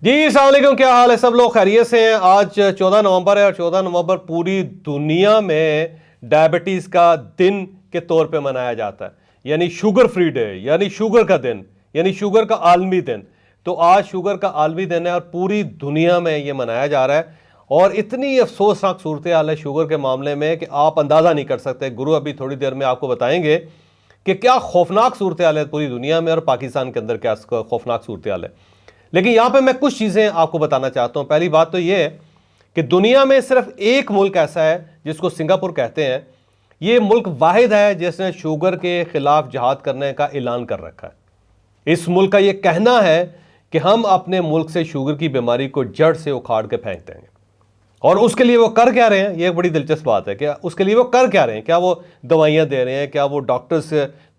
जी अस्सलाम वालेकुम, क्या हाल है? सब लोग खैरियत से हैं। आज 14 नवंबर है और 14 नवंबर पूरी दुनिया में डायबिटीज़ का दिन के तौर पे मनाया जाता है, यानी शुगर फ्री डे, यानी शुगर का दिन, यानी शुगर का आलमी दिन। तो आज शुगर का आलमी दिन है और पूरी दुनिया में ये मनाया जा रहा है। और इतनी अफसोसनाक सूरत हाल है शुगर के मामले में कि आप अंदाज़ा नहीं कर सकते। गुरु अभी थोड़ी देर में आपको बताएंगे कि क्या खौफनाक सूरत हाल है पूरी दुनिया में और पाकिस्तान के अंदर क्या खौफनाक सूरत हाल है। लेकिन यहां पे मैं कुछ चीजें आपको बताना चाहता हूं। पहली बात तो यह है कि दुनिया में सिर्फ एक मुल्क ऐसा है जिसको सिंगापुर कहते हैं। यह मुल्क वाहिद है जिसने शुगर के खिलाफ जहाद करने का ऐलान कर रखा है। इस मुल्क का यह कहना है कि हम अपने मुल्क से शुगर की बीमारी को जड़ से उखाड़ के फेंक देंगे। और उसके लिए वो कर क्या रहे हैं, यह एक बड़ी दिलचस्प बात है कि उसके लिए वो कर क्या रहे हैं। क्या वो दवाइयां दे रहे हैं? क्या वो डॉक्टर्स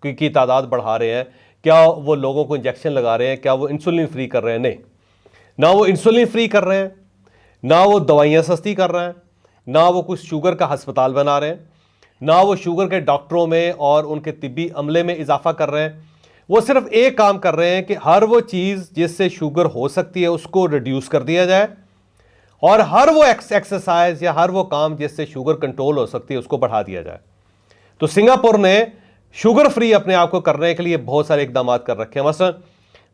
की तादाद बढ़ा रहे हैं? क्या वो लोगों को इंजेक्शन लगा रहे हैं? क्या वो इंसुलिन फ्री कर रहे हैं? नहीं, ना वो इंसुलिन फ्री कर रहे हैं, ना वो दवाइयां सस्ती कर रहे हैं, ना वो कुछ शुगर का अस्पताल बना रहे हैं, ना वो शुगर के डॉक्टरों में और उनके तिब्बी अमले में इजाफा कर रहे हैं। वो सिर्फ एक काम कर रहे हैं कि हर वो चीज़ जिससे शुगर हो सकती है उसको रिड्यूस कर दिया जाए, और हर वो एक्सरसाइज या हर वो काम जिससे शुगर कंट्रोल हो सकती है उसको बढ़ा दिया जाए। तो सिंगापुर ने शुगर फ्री अपने आप को करने के लिए बहुत सारे इकदाम कर रखे हैं। मसलन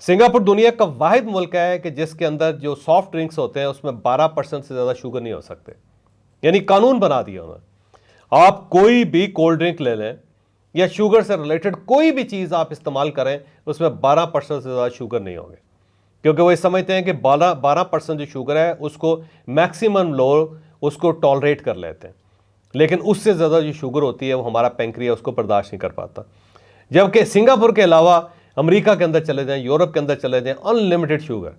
सिंगापुर दुनिया का वाहिद मुल्क है कि जिसके अंदर जो सॉफ्ट ड्रिंक्स होते हैं उसमें 12% से ज़्यादा शुगर नहीं हो सकते। यानी कानून बना दिया उन्होंने। आप कोई भी कोल्ड ड्रिंक ले लें या शुगर से रिलेटेड कोई भी चीज़ आप इस्तेमाल करें उसमें 12% से ज़्यादा शुगर नहीं होंगे, क्योंकि वो समझते हैं कि 12% जो शुगर है उसको मैक्सिमम लोग उसको टॉलरेट कर लेते हैं, लेकिन उससे ज़्यादा जो शुगर होती है वो हमारा पैंक्रिया उसको बर्दाश्त नहीं कर पाता। जबकि सिंगापुर के अलावा अमेरिका के अंदर चले जाएं, यूरोप के अंदर चले जाएं, अनलिमिटेड शुगर।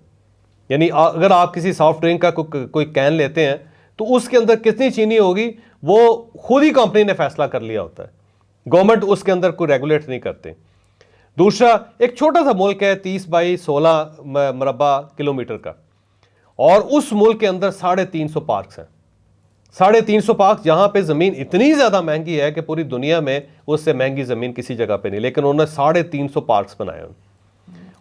यानी अगर आप किसी सॉफ्ट ड्रिंक का कोई कैन लेते हैं तो उसके अंदर कितनी चीनी होगी वो खुद ही कंपनी ने फैसला कर लिया होता है। गवर्नमेंट उसके अंदर कोई रेगुलेट नहीं करते। दूसरा, एक छोटा सा मुल्क है 30 बाई 16 मरबा किलोमीटर का, और उस मुल्क के अंदर 350 पार्क्स हैं। 350 पार्क, जहां पे जमीन इतनी ज्यादा महंगी है कि पूरी दुनिया में उससे महंगी जमीन किसी जगह पे नहीं, लेकिन उन्होंने 350 पार्क्स बनाए हैं।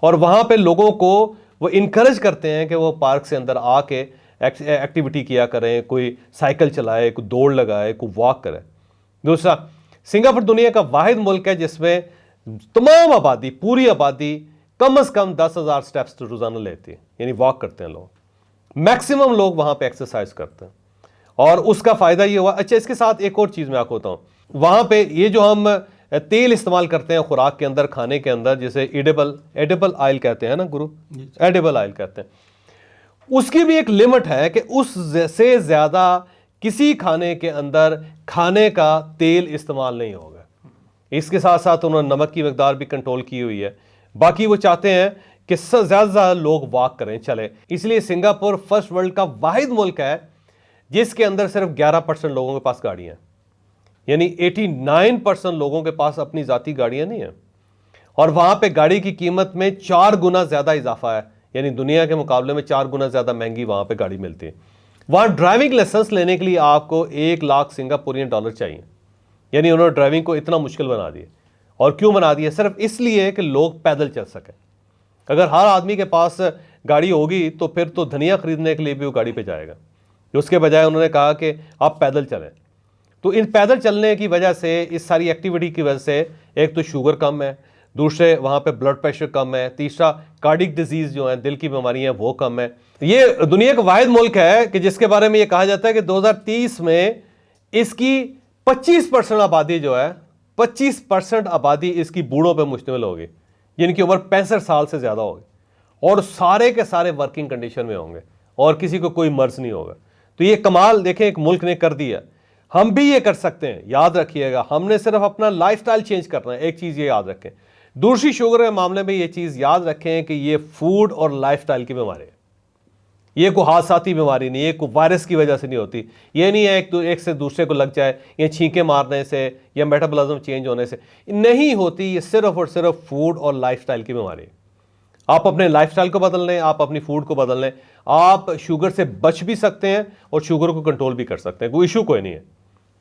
और वहां पे लोगों को वो इनकरेज करते हैं कि वो पार्क से अंदर आके एक्टिविटी किया करें, कोई साइकिल चलाए, कोई दौड़ लगाए, कोई वॉक करे। दूसरा, सिंगापुर दुनिया का वाहिद मुल्क है जिसमें तमाम आबादी, पूरी आबादी कम से कम 10,000 स्टेप्स रोजाना लेती है, यानी वॉक करते हैं लोग। मैक्सिमम लोग वहां पे एक्सरसाइज करते हैं और उसका फायदा ये हुआ। अच्छा, इसके साथ एक और चीज मैं आपको बताऊं, वहां पे ये जो हम तेल इस्तेमाल करते हैं खुराक के अंदर, खाने के अंदर, जिसे एडिबल ऑयल कहते हैं ना गुरु, एडिबल ऑयल कहते हैं, उसकी भी एक लिमिट है कि उससे ज्यादा किसी खाने के अंदर खाने का तेल इस्तेमाल नहीं होगा। इसके साथ साथ उन्होंने नमक की मकदार भी कंट्रोल की हुई है। बाकी वो चाहते हैं कि ज्यादा से ज्यादा लोग वॉक करें, चले। इसलिए सिंगापुर फर्स्ट वर्ल्ड का वाहिद मुल्क है जिसके अंदर सिर्फ 11% लोगों के पास गाड़ियां हैं, यानी 89% लोगों के पास अपनी जाती गाड़ियां नहीं है। और वहां पे गाड़ी की कीमत में 4 गुना ज्यादा इजाफा है, यानी दुनिया के मुकाबले में 4 गुना ज्यादा महंगी वहां पे गाड़ी मिलती है। वहां ड्राइविंग लाइसेंस लेने के लिए आपको 1 लाख सिंगापुरियन डॉलर चाहिए, यानी उन्होंने ड्राइविंग को इतना मुश्किल बना दिया। और क्यों बना दिया? सिर्फ इसलिए कि लोग पैदल चल सकें। अगर हर आदमी के पास गाड़ी होगी तो फिर तो धनिया खरीदने के लिए भी वो गाड़ी पे जाएगा। उसके बजाय उन्होंने कहा कि आप पैदल चलें। तो इन पैदल चलने की वजह से, इस सारी एक्टिविटी की वजह से, एक तो शुगर कम है, दूसरे वहाँ पे ब्लड प्रेशर कम है, तीसरा कार्डिक डिजीज जो है, दिल की बीमारियां, वो कम है। ये दुनिया का वाहिद मुल्क है कि जिसके बारे में ये कहा जाता है कि 2030 में इसकी 25% आबादी जो है, 25% आबादी इसकी बूढ़ों पर मुश्तमिल होगी, जिनकी उम्र 65 साल से ज़्यादा होगी, और सारे के सारे वर्किंग कंडीशन में होंगे और किसी को कोई मर्ज नहीं होगा। तो ये कमाल देखें एक मुल्क ने कर दिया। हम भी ये कर सकते हैं, याद रखिएगा। हमने सिर्फ अपना लाइफस्टाइल चेंज करना है, एक चीज़ ये याद रखें। दूसरी, शुगर के मामले में ये चीज़ याद रखें कि ये फूड और लाइफस्टाइल की बीमारी है। ये कोई हादसाती बीमारी नहीं है, कोई वायरस की वजह से नहीं होती। ये नहीं है एक से दूसरे को लग जाए, या छींके मारने से या मेटाबॉलिज्म चेंज होने से नहीं होती। ये सिर्फ और सिर्फ फूड और लाइफस्टाइल की बीमारी है। आप अपने लाइफस्टाइल को बदल लें, आप अपनी फूड को बदल लें, आप शुगर से बच भी सकते हैं और शुगर को कंट्रोल भी कर सकते हैं। कोई इशू कोई नहीं है।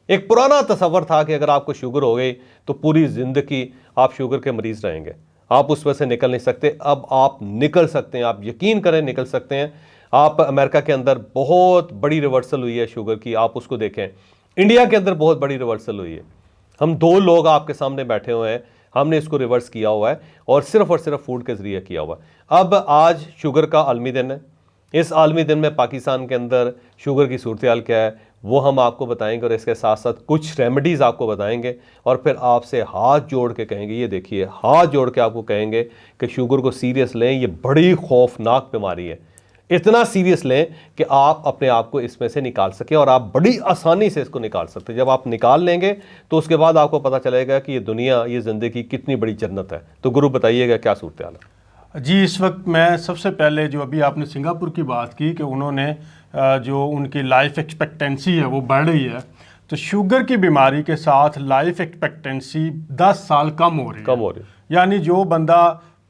एक पुराना तस्वर था कि अगर आपको शुगर हो गई तो पूरी जिंदगी आप शुगर के मरीज रहेंगे। आप उसमें से निकल नहीं सकते। अब आप निकल सकते हैं, आप यकीन करें निकल सकते हैं। आप अमेरिका के अंदर बहुत बड़ी रिवर्सल हुई है शुगर की, आप उसको देखें। इंडिया के अंदर बहुत बड़ी रिवर्सल हुई है। हम 2 लोग आपके सामने बैठे हुए हैं, हमने इसको रिवर्स किया हुआ है और सिर्फ फूड के ज़रिए किया हुआ है। अब आज शुगर का आलमी दिन है। इस आलमी दिन में पाकिस्तान के अंदर शुगर की सूरत हाल क्या है वो हम आपको बताएंगे और इसके साथ साथ कुछ रेमेडीज़ आपको बताएंगे और फिर आपसे हाथ जोड़ के कहेंगे, ये देखिए हाथ जोड़ के आपको कहेंगे कि शुगर को सीरियस लें, ये बड़ी खौफनाक बीमारी है। इतना सीरियस लें कि आप अपने आप को इसमें से निकाल सकें और आप बड़ी आसानी से इसको निकाल सकते हैं। जब आप निकाल लेंगे तो उसके बाद आपको पता चलेगा कि ये दुनिया, ये ज़िंदगी कितनी बड़ी जन्नत है। तो गुरु बताइएगा क्या सूरत हाल है? जी, इस वक्त मैं सबसे पहले जो अभी आपने सिंगापुर की बात की कि उन्होंने जो उनकी लाइफ एक्सपेक्टेंसी है वो बढ़ रही है, तो शुगर की बीमारी के साथ लाइफ एक्सपेक्टेंसी 10 साल कम हो रही है। यानी जो बंदा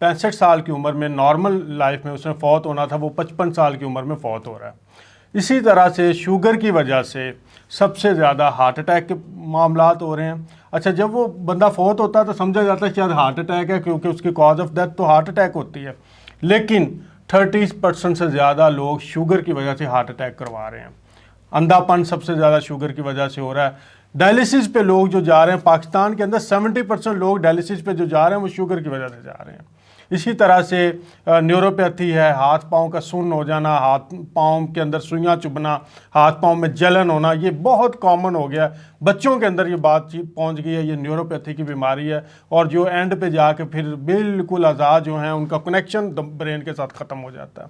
65 साल की उम्र में नॉर्मल लाइफ में उसने फौत होना था वो 55 साल की उम्र में फौत हो रहा है। इसी तरह से शुगर की वजह से सबसे ज़्यादा हार्ट अटैक के मामलात हो रहे हैं। अच्छा, जब वो बंदा फौत होता है तो समझा जाता है शायद हार्ट अटैक है, क्योंकि उसकी कॉज ऑफ डेथ तो हार्ट अटैक होती है, लेकिन 30% से ज़्यादा लोग शुगर की वजह से हार्ट अटैक करवा रहे हैं। अंधापन सबसे ज़्यादा शुगर की वजह से हो रहा है। डायलिसिस पे लोग जो जा रहे हैं, पाकिस्तान के अंदर 70% लोग डायलिसिस पे जो जा रहे हैं वो शुगर की वजह से जा रहे हैं। इसी तरह से न्यूरोपैथी है, हाथ पाँव का सुन्न हो जाना, हाथ पाँव के अंदर सुइयाँ चुभना, हाथ पाँव में जलन होना, ये बहुत कॉमन हो गया। बच्चों के अंदर ये बात पहुंच गई है, ये न्यूरोपैथी की बीमारी है। और जो एंड पे जाके फिर बिल्कुल अज़ा जो हैं उनका कनेक्शन ब्रेन के साथ ख़त्म हो जाता है।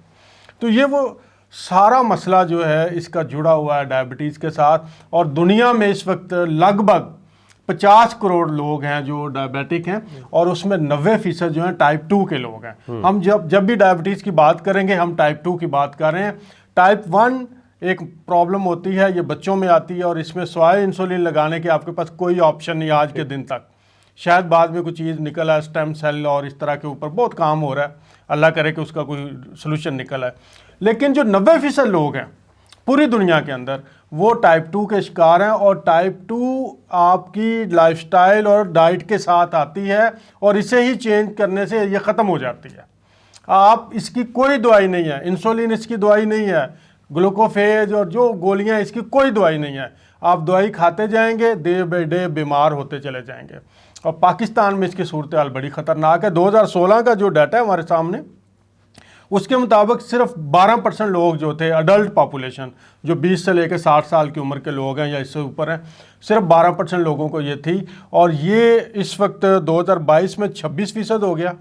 तो ये वो सारा मसला जो है इसका जुड़ा हुआ है डायबिटीज़ के साथ। और दुनिया में इस वक्त लगभग 50 करोड़ लोग हैं जो डायबिटिक हैं और उसमें 90% जो हैं टाइप 2 के लोग हैं। हम जब भी डायबिटीज़ की बात करेंगे हम टाइप 2 की बात कर रहे हैं। टाइप 1 एक प्रॉब्लम होती है, ये बच्चों में आती है और इसमें स्वाय इंसुलिन लगाने के आपके पास कोई ऑप्शन नहीं आज के दिन तक। शायद बाद में कुछ चीज़ निकल आए, स्टेम सेल और इस तरह के ऊपर बहुत काम हो रहा है, अल्लाह करे कि उसका कोई सोल्यूशन निकल आए। लेकिन जो 90% लोग हैं पूरी दुनिया के अंदर वो टाइप 2 के शिकार हैं। और टाइप 2 आपकी लाइफस्टाइल और डाइट के साथ आती है और इसे ही चेंज करने से ये ख़त्म हो जाती है। आप इसकी कोई दवाई नहीं है, इंसुलिन इसकी दवाई नहीं है, ग्लूकोफेज और जो गोलियां इसकी कोई दवाई नहीं है। आप दवाई खाते जाएंगे, डे बाई डे बीमार होते चले जाएंगे। और पाकिस्तान में इसकी सूरत हाल बड़ी ख़तरनाक है। 2016 का जो डाटा है हमारे सामने, उसके मुताबिक सिर्फ 12% लोग जो थे अडल्ट पॉपुलेशन, जो 20 से लेकर 60 साल की उम्र के लोग हैं या इससे ऊपर हैं, सिर्फ 12% लोगों को ये थी। और ये इस वक्त 2022 में 26% हो गया।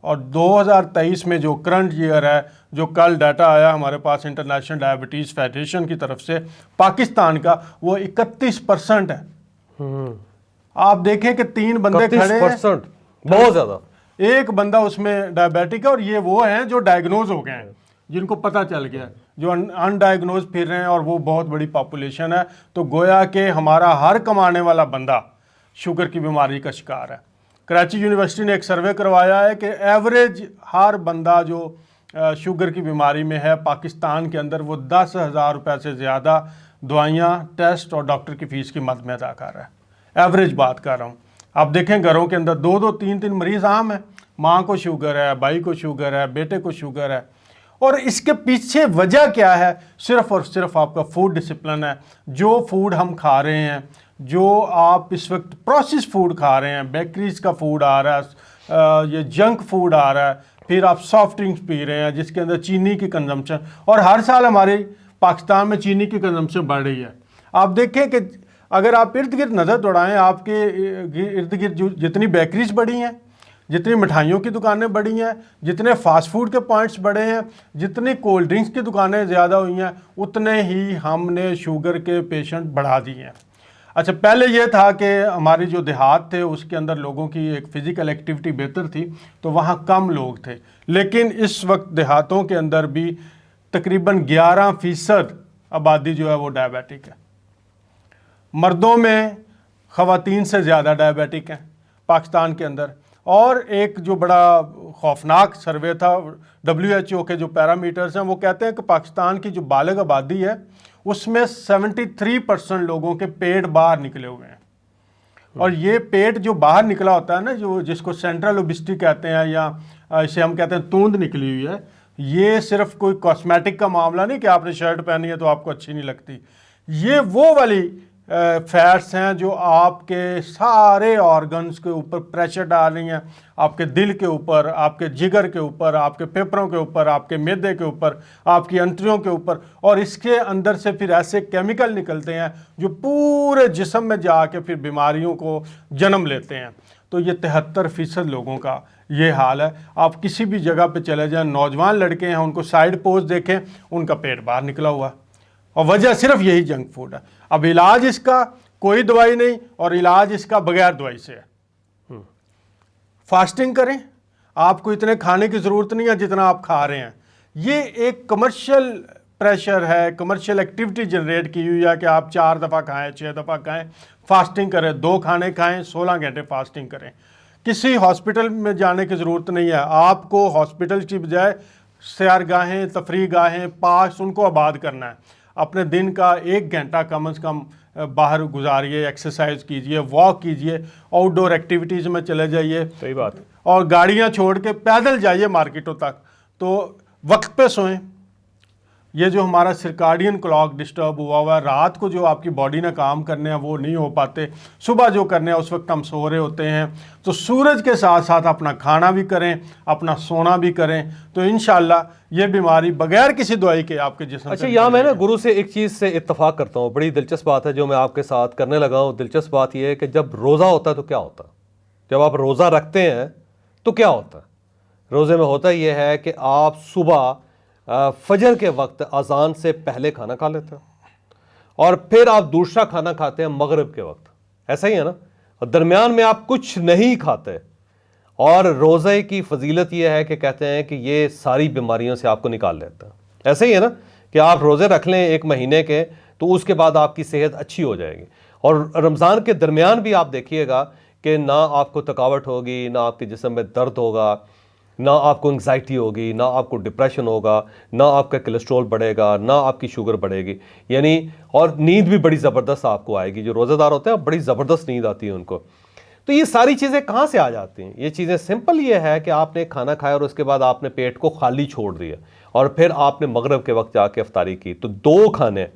और 2023 में जो करंट ईयर है, जो कल डाटा आया हमारे पास इंटरनेशनल डायबिटीज़ फेडरेशन की तरफ से पाकिस्तान का, वो 31% है। आप देखें कि 3 बंदे खड़े हैं, बहुत ज़्यादा, एक बंदा उसमें डायबिटिक है और ये वो हैं जो डायग्नोज हो गए हैं, जिनको पता चल गया, जो अनडायग्नोज फिर रहे हैं और वो बहुत बड़ी पॉपुलेशन है। तो गोया कि हमारा हर कमाने वाला बंदा शुगर की बीमारी का शिकार है। कराची यूनिवर्सिटी ने एक सर्वे करवाया है कि एवरेज हर बंदा जो शुगर की बीमारी में है पाकिस्तान के अंदर, वो 10,000 रुपये से ज़्यादा दवाइयाँ, टेस्ट और डॉक्टर की फ़ीस की मद में अदा कर रहा है। एवरेज बात कर रहा हूँ। आप देखें घरों के अंदर 2-2, 3-3 मरीज़ आम है। माँ को शुगर है, भाई को शुगर है, बेटे को शुगर है। और इसके पीछे वजह क्या है? सिर्फ और सिर्फ आपका फूड डिसिप्लिन है। जो फूड हम खा रहे हैं, जो आप इस वक्त प्रोसेस फूड खा रहे हैं, बेकरीज का फूड आ रहा है, ये जंक फूड आ रहा है, फिर आप सॉफ्ट ड्रिंक्स पी रहे हैं जिसके अंदर चीनी की कंजम्पशन, और हर साल हमारे पाकिस्तान में चीनी की कंजम्पशन बढ़ रही है। आप देखें कि अगर आप इर्द गिर्द नज़र दौड़ाएं, आपके इर्द गिर्द जितनी बेकरीज बढ़ी हैं, जितनी मिठाइयों की दुकानें बढ़ी हैं, जितने फास्ट फूड के पॉइंट्स बढ़े हैं, जितनी कोल्ड ड्रिंक्स की दुकानें ज़्यादा हुई हैं, उतने ही हमने शुगर के पेशेंट बढ़ा दिए हैं। अच्छा, पहले ये था कि हमारी जो देहात थे उसके अंदर लोगों की एक फ़िज़िकल एक्टिविटी बेहतर थी तो वहाँ कम लोग थे, लेकिन इस वक्त देहातों के अंदर भी तकरीबन 11% आबादी जो है वो डायबिटिक है। मर्दों में ख़वातीन से ज़्यादा डायबिटिक हैं पाकिस्तान के अंदर। और एक जो बड़ा खौफनाक सर्वे था, WHO के जो पैरामीटर्स हैं, वो कहते हैं कि पाकिस्तान की जो बालिग आबादी है उसमें 73% लोगों के पेट बाहर निकले हुए हैं। और ये पेट जो बाहर निकला होता है ना, जो जिसको सेंट्रल ओबेसिटी कहते हैं, या इसे हम कहते हैं तूंद निकली हुई है, ये सिर्फ कोई कॉस्मेटिक का मामला नहीं कि आपने शर्ट पहनी है तो आपको अच्छी नहीं लगती। ये वो वाली फैट्स हैं जो आपके सारे ऑर्गन्स के ऊपर प्रेशर डाल रही हैं, आपके दिल के ऊपर, आपके जिगर के ऊपर, आपके फेफड़ों के ऊपर, आपके मैदे के ऊपर, आपकी अंतड़ियों के ऊपर, और इसके अंदर से फिर ऐसे केमिकल निकलते हैं जो पूरे जिस्म में जाके फिर बीमारियों को जन्म लेते हैं। तो ये 73% लोगों का ये हाल है। आप किसी भी जगह पे चले जाएं, नौजवान लड़के हैं, उनको साइड पोज देखें, उनका पेट बाहर निकला हुआ है, और वजह सिर्फ यही जंक फूड है। अब इलाज इसका कोई दवाई नहीं, और इलाज इसका बगैर दवाई से है। फास्टिंग करें, आपको इतने खाने की ज़रूरत नहीं है जितना आप खा रहे हैं। ये एक कमर्शियल प्रेशर है, कमर्शियल एक्टिविटी जनरेट की हुई है कि आप 4 दफ़ा खाएं, 6 दफ़ा खाएं, फास्टिंग करें, 2 खाने खाएं, 16 घंटे फास्टिंग करें। किसी हॉस्पिटल में जाने की ज़रूरत नहीं है। आपको हॉस्पिटल की बजाय सैरगाहें, तफरीह गाहें, पार्क्स, उनको आबाद करना है। अपने दिन का 1 घंटा कम से कम बाहर गुजारिए, एक्सरसाइज कीजिए, वॉक कीजिए, आउटडोर एक्टिविटीज़ में चले जाइए। सही बात है। और गाड़ियाँ छोड़ के पैदल जाइए मार्केटों तक। तो वक्त पे सोएं। ये जो हमारा सर्काडियन क्लॉक डिस्टर्ब हुआ है, रात को जो आपकी बॉडी ने काम करने हैं वो नहीं हो पाते, सुबह जो करने हैं उस वक्त हम सो रहे होते हैं। तो सूरज के साथ साथ अपना खाना भी करें, अपना सोना भी करें, तो इंशाल्लाह ये बीमारी बगैर किसी दवाई के आपके जिस्म। अच्छा, यहाँ मैं ना गुरु से एक चीज़ से इत्तफाक करता हूँ, बड़ी दिलचस्प बात है जो मैं आपके साथ करने लगा हूँ। दिलचस्प बात यह है कि जब रोज़ा होता है तो क्या होता है, जब आप रोज़ा रखते हैं तो क्या होता है। रोज़े में होता यह है कि आप सुबह फजर के वक्त अजान से पहले खाना खा लेते हैं, और फिर आप दूसरा खाना खाते हैं मगरिब के वक्त, ऐसा ही है ना। और दरमियान में आप कुछ नहीं खाते। और रोज़े की फजीलत यह है कि कहते हैं कि ये सारी बीमारियों से आपको निकाल लेता है। ऐसे ही है ना कि आप रोज़े रख लें 1 महीने के, तो उसके बाद आपकी सेहत अच्छी हो जाएगी। और रमज़ान के दरमियान भी आप देखिएगा कि ना आपको थकावट होगी, ना आपके जिस्म में दर्द होगा, ना आपको एंग्जाइटी होगी, ना आपको डिप्रेशन होगा, ना आपका कोलेस्ट्रॉल बढ़ेगा, ना आपकी शुगर बढ़ेगी, यानी और नींद भी बड़ी ज़बरदस्त आपको आएगी। जो रोज़ेदार होते हैं बड़ी ज़बरदस्त नींद आती है उनको। तो ये सारी चीज़ें कहाँ से आ जाती हैं? ये चीज़ें सिंपल ये है कि आपने खाना खाया और उसके बाद आपने पेट को खाली छोड़ दिया, और फिर आपने मगरिब के वक्त जाके इफ्तारी की। तो 2 खाने,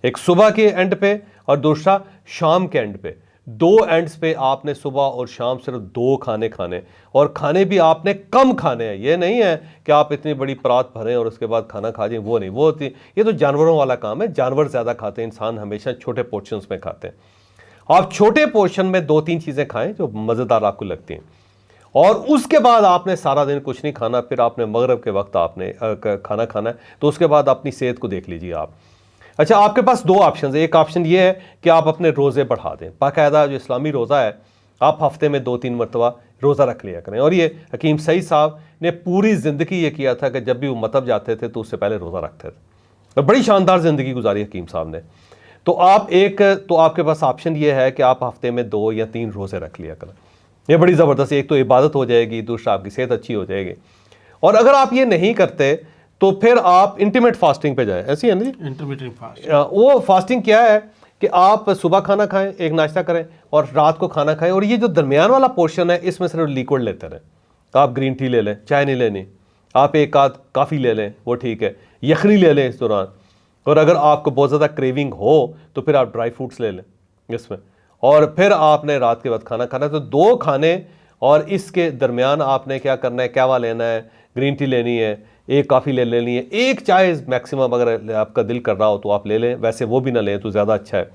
एक सुबह के एंड पे और दूसरा शाम के एंड पे, 2 एंड्स पे आपने सुबह और शाम सिर्फ 2 खाने खाने, और खाने भी आपने कम खाने हैं। ये नहीं है कि आप इतनी बड़ी परात भरें और उसके बाद खाना खा जाएं, वो नहीं, वो होती, ये तो जानवरों वाला काम है। जानवर ज़्यादा खाते हैं, इंसान हमेशा छोटे पोर्शंस में खाते हैं। आप छोटे पोर्शन में 2-3 चीज़ें खाएं जो मज़ेदार आपको लगती हैं, और उसके बाद आपने सारा दिन कुछ नहीं खाना। फिर आपने मगरिब के वक्त आपने खाना खाना है। तो उसके बाद अपनी सेहत को देख लीजिए आप। अच्छा, आपके पास 2 ऑप्शन है। एक ऑप्शन ये है कि आप अपने रोज़े बढ़ा दें। बाकायदा जो इस्लामी रोज़ा है, आप हफ्ते में 2-3 मरतबा रोज़ा रख लिया करें। और ये हकीम सईद साहब ने पूरी ज़िंदगी ये किया था कि जब भी वो मतब जाते थे तो उससे पहले रोज़ा रखते थे, और बड़ी शानदार ज़िंदगी गुजारी हकीम साहब ने। तो आपके पास ऑप्शन ये है कि आप हफ्ते में 2 या 3 रोज़े रख लिया करें। ये बड़ी ज़बरदस्त, एक तो इबादत हो जाएगी, दूसरा आपकी सेहत अच्छी हो जाएगी। और अगर आप ये नहीं करते तो फिर आप इंटरमिटेंट फास्टिंग पे जाएं। ऐसी है ना जी, इंटरमिटेंट फास्टिंग। वो फास्टिंग क्या है कि आप सुबह खाना खाएं, एक नाश्ता करें, और रात को खाना खाएं, और ये जो दरमियान वाला पोर्शन है इसमें सिर्फ लिक्विड लेते रहें। आप ग्रीन टी ले लें, चाय नहीं लेनी, आप एक आध काफ़ी ले लें, वो ठीक है, यखनी ले लें इस दौरान। और अगर आपको बहुत ज़्यादा क्रेविंग हो तो फिर आप ड्राई फ्रूट्स ले लें इसमें, और फिर आपने रात के वक्त खाना खाना है। तो 2 खाने, और इसके दरमियान आपने क्या करना है, कहवा लेना है, ग्रीन टी लेनी है, एक कॉफ़ी ले लेनी है, एक चाय मैक्सिमम अगर आपका दिल कर रहा हो तो आप ले लें, वैसे वो भी ना लें तो ज़्यादा अच्छा है।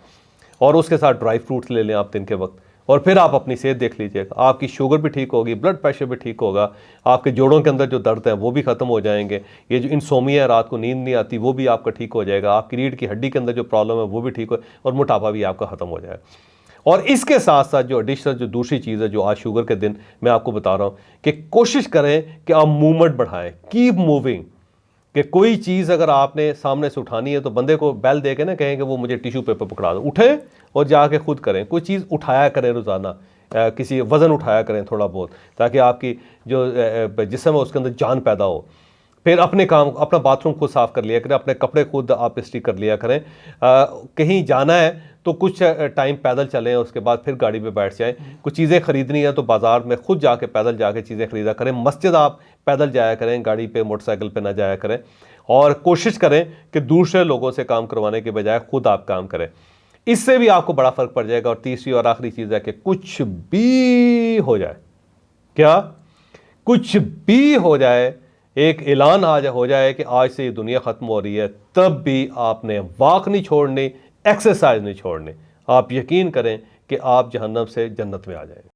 और उसके साथ ड्राई फ्रूट्स ले लें आप दिन के वक्त, और फिर आप अपनी सेहत देख लीजिएगा। आपकी शुगर भी ठीक होगी, ब्लड प्रेशर भी ठीक होगा, आपके जोड़ों के अंदर जो दर्द है वो भी ख़त्म हो जाएंगे, ये जो इंसोमिया है, रात को नींद नहीं आती, वो भी आपका ठीक हो जाएगा, आपकी रीढ़ की हड्डी के अंदर जो प्रॉब्लम है वो भी ठीक हो, और मोटापा भी आपका ख़त्म हो जाएगा। और इसके साथ साथ जो एडिशनल जो दूसरी चीज़ है जो आज शुगर के दिन मैं आपको बता रहा हूँ कि कोशिश करें कि आप मूवमेंट बढ़ाएं, कीप मूविंग। कि कोई चीज़ अगर आपने सामने से उठानी है तो बंदे को बैल दे के ना कहें कि वो मुझे टिश्यू पेपर पकड़ा दो, उठें और जाके खुद करें, कोई चीज़ उठाया करें रोज़ाना, किसी वज़न उठाया करें थोड़ा बहुत, ताकि आपकी जो जिस्म है उसके अंदर जान पैदा हो। फिर अपने काम, अपना बाथरूम खुद साफ़ कर लिया करें, अपने कपड़े खुद आप इस्त्री कर लिया करें। कहीं जाना है तो कुछ टाइम पैदल चलें, उसके बाद फिर गाड़ी पे बैठ जाएं। कुछ चीज़ें ख़रीदनी है तो बाज़ार में खुद जाके पैदल जाके चीज़ें ख़रीदा करें। मस्जिद आप पैदल जाया करें, गाड़ी पे मोटरसाइकिल पे ना जाया करें। और कोशिश करें कि दूसरे लोगों से काम करवाने के बजाय खुद आप काम करें, इससे भी आपको बड़ा फ़र्क पड़ जाएगा। और तीसरी और आखिरी चीज़ है कि कुछ भी हो जाए, क्या कुछ भी हो जाए, एक ऐलान हो जाए कि आज से ये दुनिया ख़त्म हो रही है, तब भी आपने वॉक नहीं छोड़नी, एक्सरसाइज नहीं छोड़नी। आप यकीन करें कि आप जहन्नम से जन्नत में आ जाएंगे।